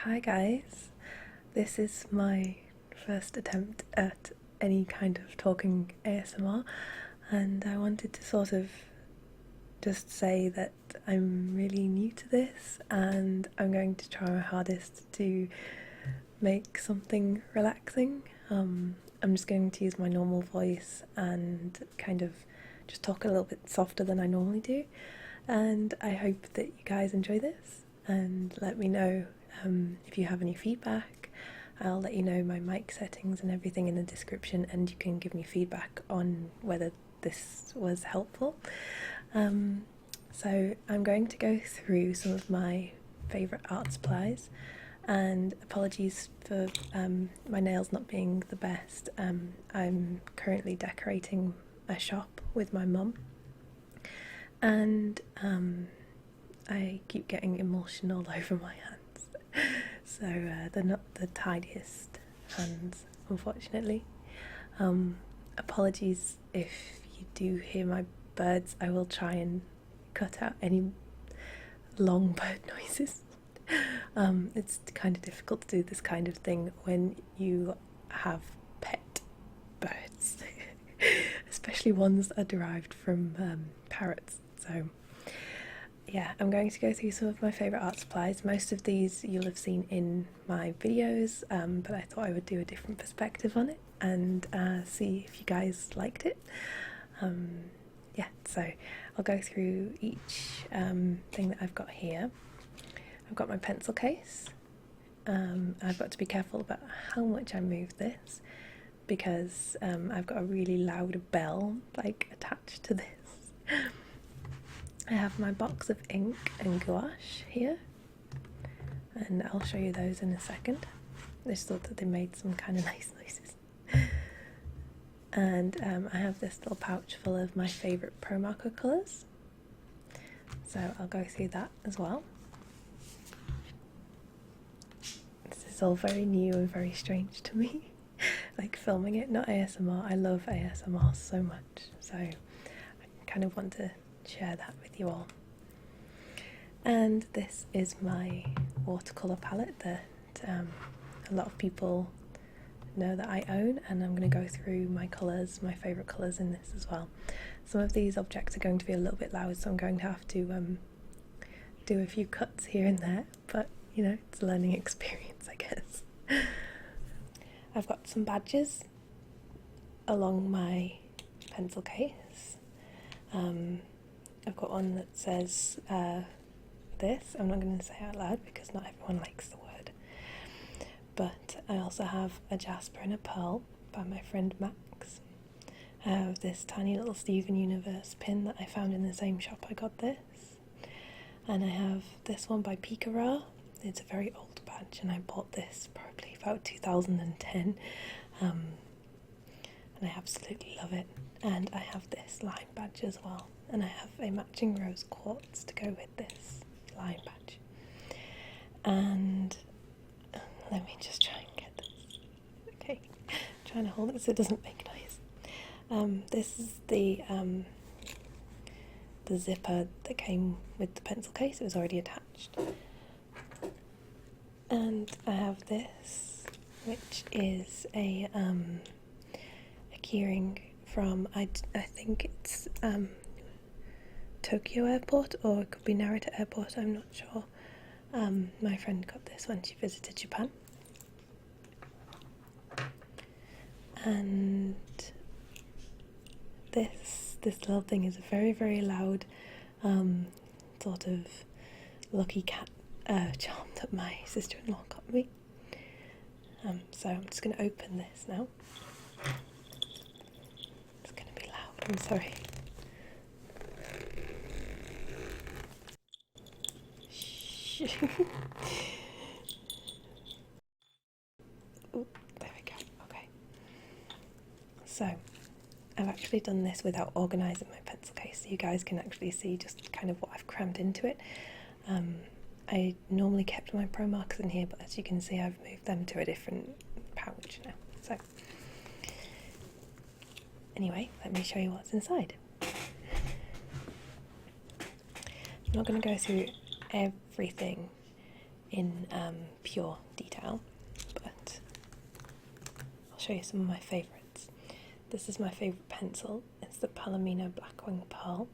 Hi guys, this is my first attempt at any kind of talking ASMR, and I wanted to sort of just say that I'm really new to this and I'm going to try my hardest to make something relaxing. I'm just going to use my normal voice and kind of just talk a little bit softer than I normally do, and I hope that you guys enjoy this and let me know if you have any feedback. I'll let you know my mic settings and everything in the description, and you can give me feedback on whether this was helpful. So I'm going to go through some of my favourite art supplies, and apologies for my nails not being the best. I'm currently decorating a shop with my mum, and I keep getting emulsion all over my hands, so they're not the tidiest hands, unfortunately. Apologies if you do hear my birds. I will try and cut out any long bird noises. It's kind of difficult to do this kind of thing when you have pet birds, especially ones that are derived from parrots. So yeah, I'm going to go through some of my favourite art supplies. Most of these you'll have seen in my videos, but I thought I would do a different perspective on it and see if you guys liked it. Yeah, so I'll go through each thing that I've got here. I've got my pencil case. I've got to be careful about how much I move this because I've got a really loud bell attached to this. I have my box of ink and gouache here, and I'll show you those in a second. I just thought that they made some kind of nice noises. And I have this little pouch full of my favourite promarker colours, so I'll go through that as well. This is all very new and very strange to me, like filming it, not ASMR. I love ASMR so much, so I kind of want to share that with you all. And this is my watercolour palette that a lot of people know that I own, and I'm going to go through my colours, my favourite colours in this as well. Some of these objects are going to be a little bit loud, so I'm going to have to do a few cuts here and there, but you know, it's a learning experience, I guess. I've got some badges along my pencil case. I've got one that says this. I'm not going to say it out loud because not everyone likes the word. But I also have a jasper and a pearl by my friend Max. I have this tiny little Steven Universe pin that I found in the same shop I got this. And I have this one by Picara. It's a very old badge, and I bought this probably about 2010. And I absolutely love it. And I have this line badge as well. And I have a matching rose quartz to go with this line badge. And let me just try and get this. Okay, I'm trying to hold it so it doesn't make noise. This is the zipper that came with the pencil case. It was already attached. And I have this, which is a keyring from, I think it's Tokyo Airport, or it could be Narita Airport, I'm not sure. My friend got this when she visited Japan. And this little thing is a very, very loud sort of lucky cat charm that my sister-in-law got me. So I'm just going to open this now. It's going to be loud, I'm sorry. Shh. Ooh, there we go. Okay. So I've actually done this without organising my pencil case, so you guys can actually see just kind of what I've crammed into it. I normally kept my promarkers in here, but as you can see I've moved them to a different pouch now. So anyway, let me show you what's inside. I'm not going to go through everything in pure detail, but I'll show you some of my favourites. This is my favourite pencil. It's the Palomino Blackwing Pearl.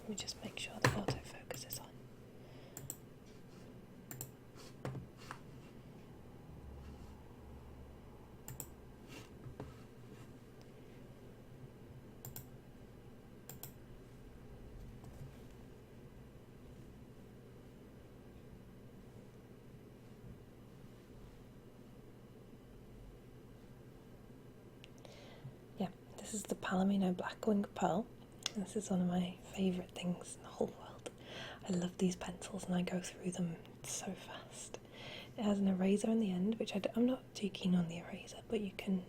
Let me just make sure the autofocus is on. This is the Palomino Blackwing Pearl. This is one of my favourite things in the whole world. I love these pencils and I go through them so fast. It has an eraser on the end, which I'm not too keen on the eraser, but you can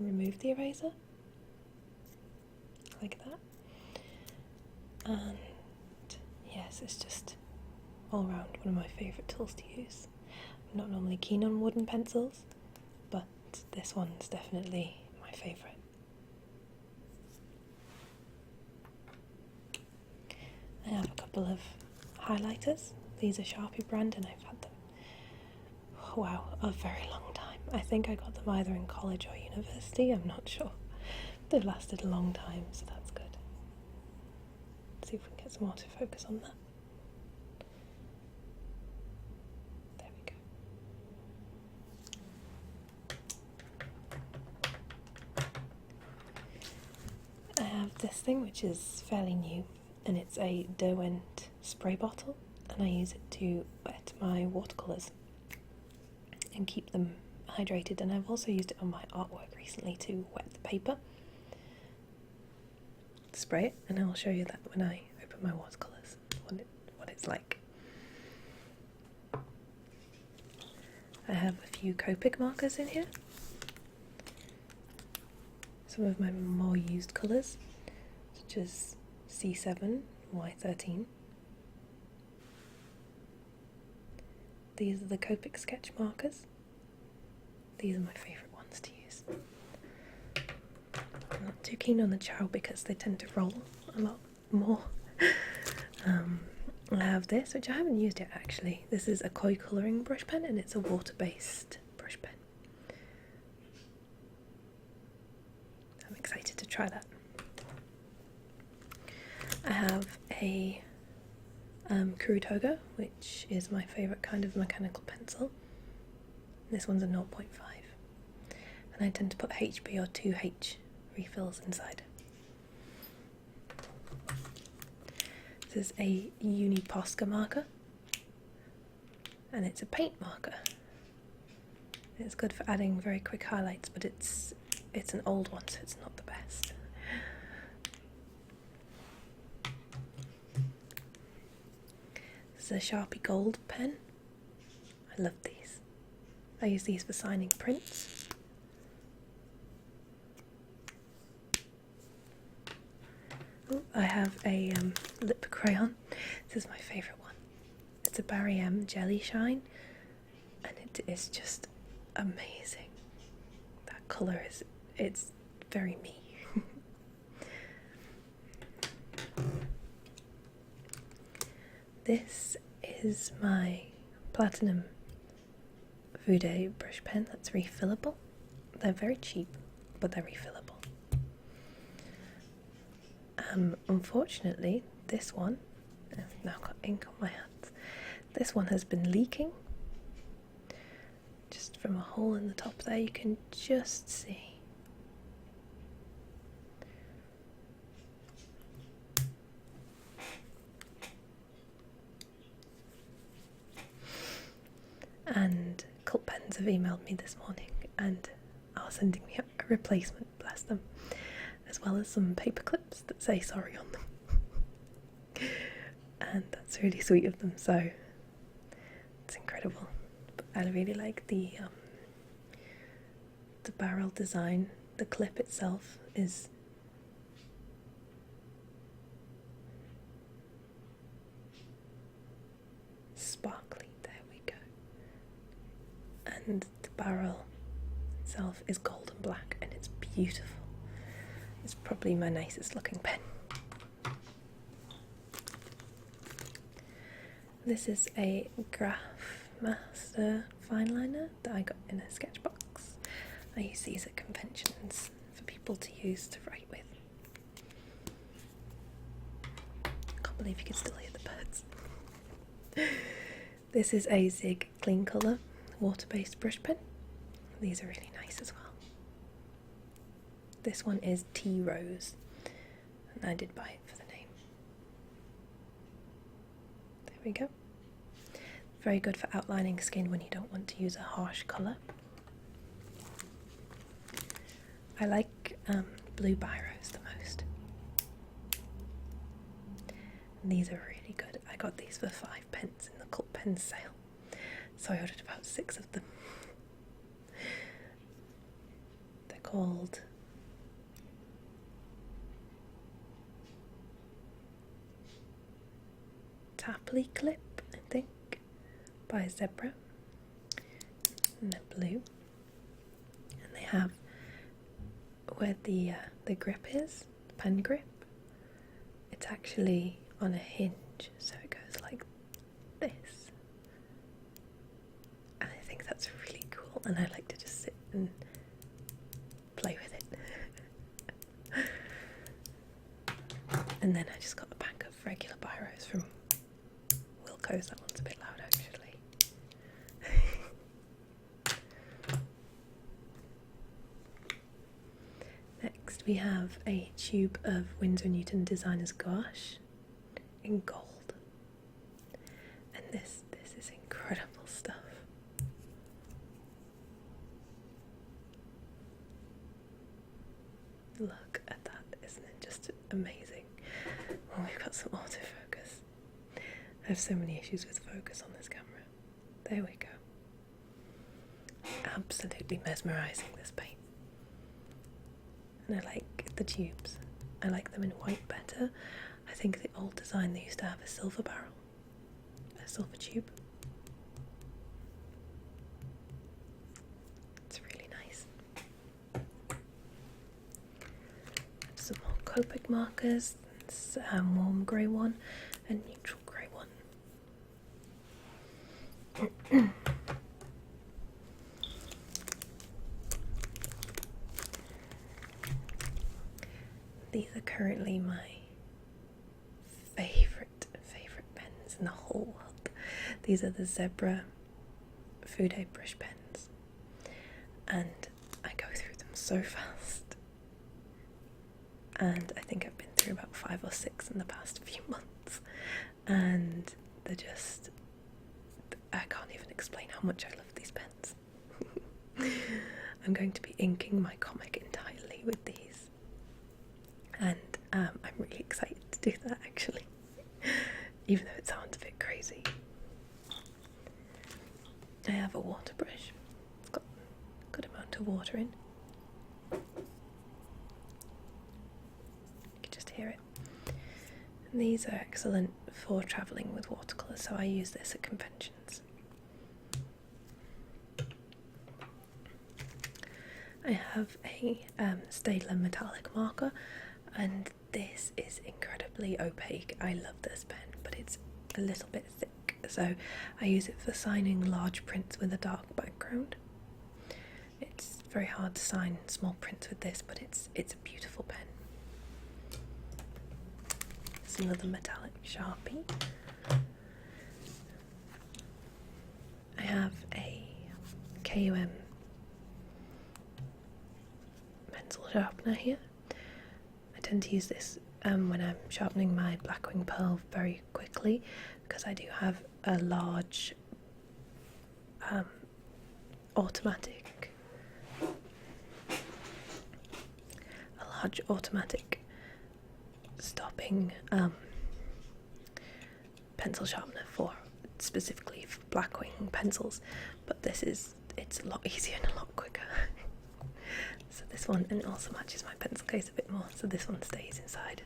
remove the eraser like that. And yes, it's just all round one of my favourite tools to use. I'm not normally keen on wooden pencils, but this one's definitely my favourite. I have a couple of highlighters. These are Sharpie brand and I've had them, a very long time. I think I got them either in college or university, I'm not sure. They've lasted a long time, so that's good. Let's see if we can get some autofocus on that. I have this thing which is fairly new, and it's a Derwent spray bottle, and I use it to wet my watercolours and keep them hydrated, and I've also used it on my artwork recently to wet the paper. Spray it, and I'll show you that when I open my watercolours, what it's like. I have a few Copic markers in here. Some of my more used colours, such as C7, Y13. These are the Copic sketch markers. These are my favourite ones to use. I'm not too keen on the Chow because they tend to roll a lot more. I have this, which I haven't used yet actually. This is a koi colouring brush pen and it's a water-based brush pen. I'm excited to try that. I have a Kurutoga, which is my favourite kind of mechanical pencil. This one's a 0.5. And I tend to put HB or 2H refills inside. This is a Uni Posca marker. And it's a paint marker. It's good for adding very quick highlights, but it's an old one, so it's not the best. This is a Sharpie Gold pen. I love these. I use these for signing prints. Ooh, I have a lip crayon. This is my favourite one. It's a Barry M Jelly Shine, and it is just amazing. That colour it's very me. This is my Platinum Voude brush pen that's refillable. They're very cheap, but they're refillable. Unfortunately, this one, I've now got ink on my hands, this one has been leaking. Just from a hole in the top there, you can just see. And Cult Pens have emailed me this morning and are sending me a replacement, bless them, as well as some paper clips that say sorry on them. And that's really sweet of them, so it's incredible. But I really like the barrel design. The clip itself is sparkly. And the barrel itself is gold and black and it's beautiful. It's probably my nicest looking pen. This is a Graph Master fine liner that I got in a sketch box. I use these at conventions for people to use to write with. Can't believe you can still hear the birds. This is a Zig Clean Colour water-based brush pen. These are really nice as well. This one is Tea Rose, and I did buy it for the name. There we go. Very good for outlining skin when you don't want to use a harsh colour. I like blue biros the most. And these are really good. I got these for 5p in the Cult Pens sale, so I ordered about 6 of them. They're called Tapley Clip, I think, by Zebra, and they're blue, and they have where the grip is, the pen grip, it's actually on a hinge, so it goes like this, and I think that's really cool, and I like to just sit and play with it. And then I just got a pack of regular biros from Wilco's. That one's a bit loud actually. Next we have a tube of Winsor & Newton Designer's Gouache in gold. And this is incredible stuff. Look at that, isn't it just amazing? Oh, we've got some autofocus. I have so many issues with focus on this camera. There we go. Absolutely mesmerising, this paint. And I like the tubes. I like them in white better. I think the old design they used to have a silver barrel, a silver tube. It's really nice. Some more Copic markers. It's a warm grey one and neutral grey one. These are currently my favourite pens in the whole world. These are the Zebra Food Aid brush pens, and I go through them so fast, and I think I've been through about 5 or 6 in the past few months, and they're just, I can't even explain how much I love these pens. I'm going to be inking my comic entirely with these, and I'm really excited to do that actually, even though it sounds a bit crazy. I have a water brush. It's got a good amount of water in. You can just hear it. And these are excellent for travelling with watercolours, so I use this at conventions. I have a Staedtler metallic marker, and this is incredibly opaque. I love this pen, but it's a little bit thick, so I use it for signing large prints with a dark background. It's very hard to sign small prints with this, but it's a beautiful pen. It's another metallic Sharpie. I have a KUM pencil sharpener here. I tend to use this when I'm sharpening my Blackwing Pearl very quickly, because I do have a large automatic stopping pencil sharpener for specifically for Blackwing pencils, but it's a lot easier and a lot quicker. So this one, and it also matches my pencil case a bit more, so this one stays inside.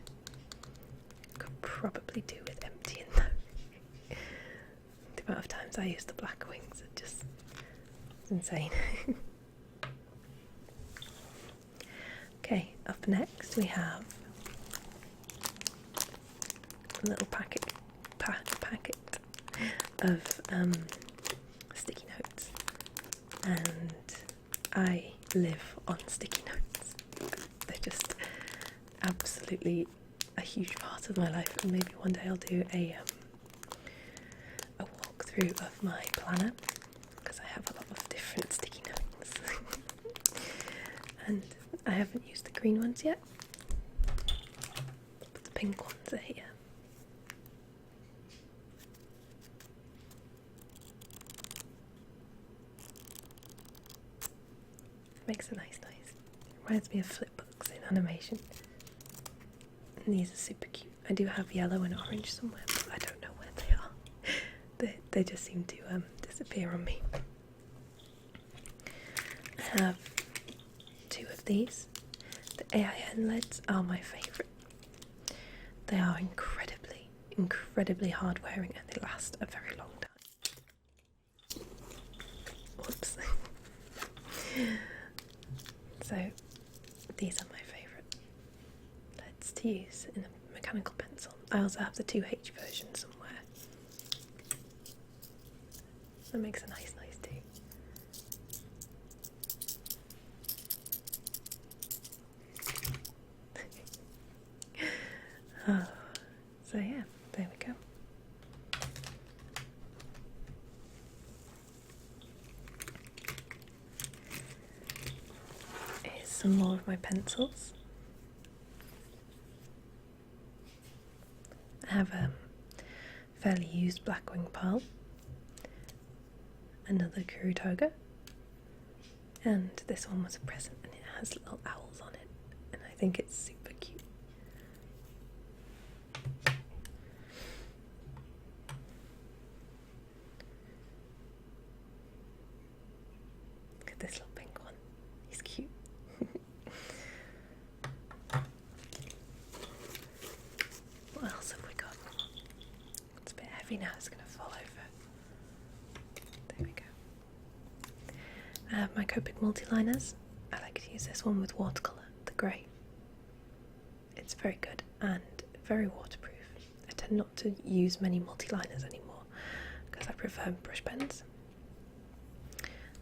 Could probably do with emptying though. The amount of times I use the Blackwings are just insane. Okay, up next we have a little packet of sticky notes, and I live on sticky notes. They're just absolutely a huge part of my life, and maybe one day I'll do a walkthrough of my planner, because I have a lot of different sticky notes. And I haven't used the green ones yet, but the pink ones are here. Makes a nice noise. Reminds me of flipbooks in animation. And these are super cute. I do have yellow and orange somewhere, but I don't know where they are. They just seem to disappear on me. I have 2 of these. The AIN leads are my favourite. They are incredibly hard wearing, and they last a very long time. Whoops. So these are my favourite leads to use in a mechanical pencil. I also have the 2H version somewhere. That makes a nice noise too. Oh, so yeah, there we go. Here's some more of my pencils. I have a fairly used Blackwing Pearl, another Kurutoga, and this one was a present, and it has little owls on it, and I think it's super cute. Look at this little pink one, he's cute. What else have we got? It's a bit heavy now, it's going to fall over. There we go. I have my Copic multiliners. I like to use this one with watercolour, the grey. It's very good and very waterproof. I tend not to use many multiliners anymore because I prefer brush pens.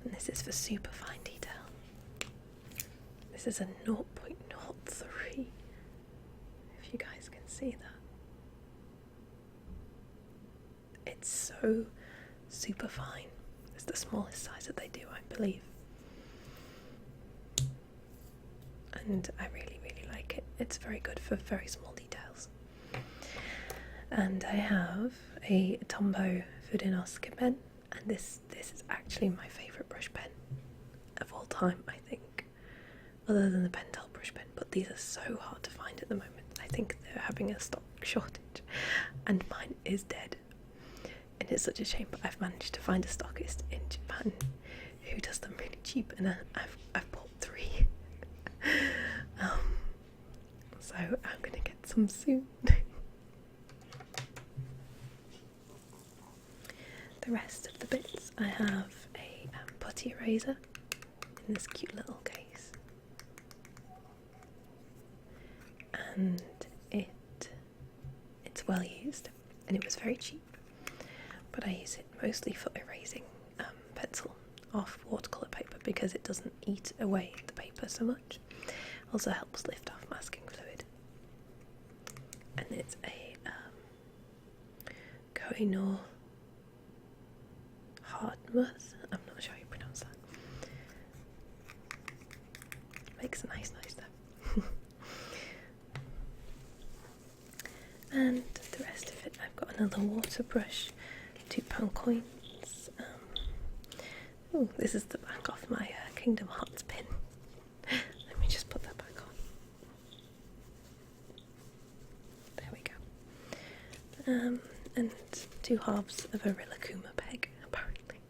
And this is for super fine detail. This is a 0.03, if you guys can see that. It's so super fine. It's the smallest size that they do, I believe. And I really like it. It's very good for very small details. And I have a Tombow Fudinos pen, and this is actually my favourite brush pen of all time, I think, other than the Pentel brush pen. But these are so hard to find at the moment. I think they're having a stock shortage, and mine is dead. And it's such a shame, but I've managed to find a stockist in Japan who does them really cheap, and I've bought 3. So I'm gonna get some soon. The rest of the bits, I have a putty eraser in this cute little case, and it's well used, and it was very cheap. But I use it mostly for erasing pencil off watercolour paper because it doesn't eat away the paper so much. Also helps lift off masking fluid. And it's a Koh-i-Noor Hardmuth. I'm not sure how you pronounce that. Makes a nice noise though. And the rest of it, I've got another water brush. £2 coins. Oh, this is the back off my Kingdom Hearts pin. Let me just put that back on. There we go. And 2 halves of a Rilakkuma peg, apparently.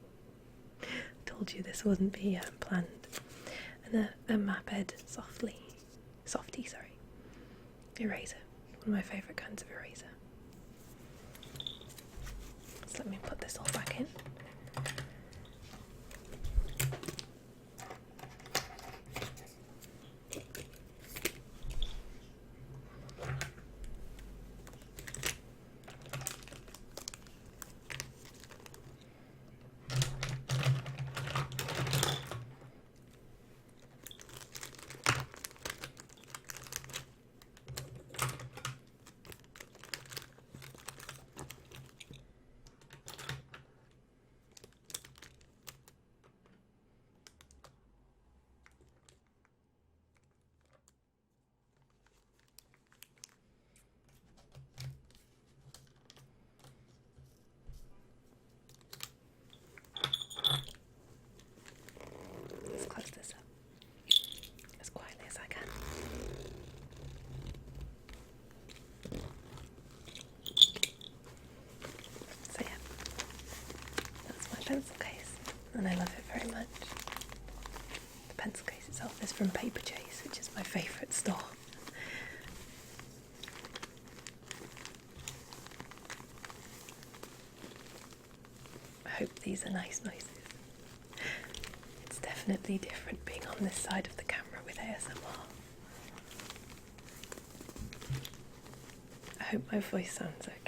Told you this wouldn't be planned. And a Maped softy eraser. One of my favourite kinds of eraser. So let me put this all back in. and I love it very much. The pencil case itself is from Paper Chase, which is my favourite store. I hope these are nice noises. It's definitely different being on this side of the camera with ASMR. I hope my voice sounds okay.